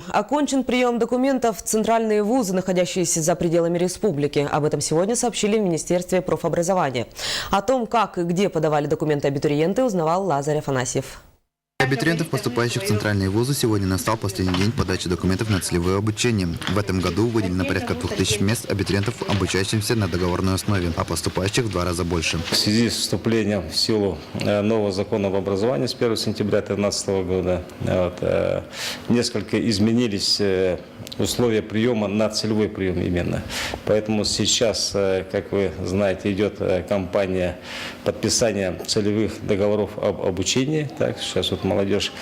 Окончен прием документов в центральные вузы, находящиеся за пределами республики. Об этом сегодня сообщили в Министерстве профобразования. О том, как и где подавали документы абитуриенты, узнавал Лазарь Афанасьев. Абитуриентов, поступающих в центральные вузы, сегодня настал последний день подачи документов на целевое обучение. В этом году выделено порядка 2000 мест абитуриентов, обучающихся на договорной основе, а поступающих в 2 раза больше. В связи с вступлением в силу нового закона об образовании с 1 сентября 2013 года несколько изменились условия приема на целевой прием именно. Поэтому сейчас, как вы знаете, идет кампания подписания целевых договоров об обучении. Так, сейчас вот молодежь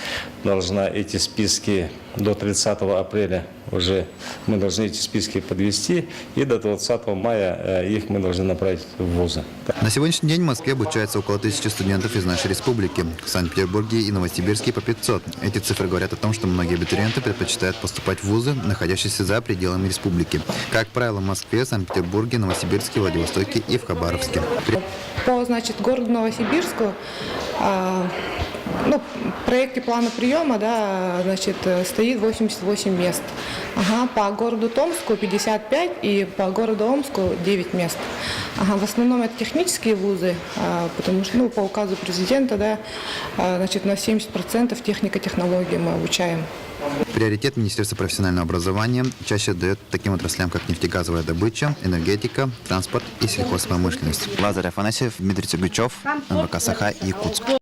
должна эти списки до 30 апреля уже мы должны эти списки подвести, и до 20 мая их мы должны направить в вузы. На сегодняшний день в Москве обучается около 1000 студентов из нашей республики. В Санкт-Петербурге и Новосибирске по 500. Эти цифры говорят о том, что многие абитуриенты предпочитают поступать в вузы, находящиеся за пределами республики. Как правило, в Москве, Санкт-Петербурге, Новосибирске, Владивостоке и в Хабаровске. По, городу Новосибирску, в проекте плана приема, стоит 88 мест. По городу Томску 55 и по городу Омску 9 мест. В основном это технические вузы, потому что по указу президента, на 70% технико-технологии мы обучаем. Приоритет Министерства профессионального образования чаще дает таким отраслям, как нефтегазовая добыча, энергетика, транспорт и сельхозпромышленность. Лазарь Афанасьев, Дмитрий Цюгачев, МВК Саха, Якутск.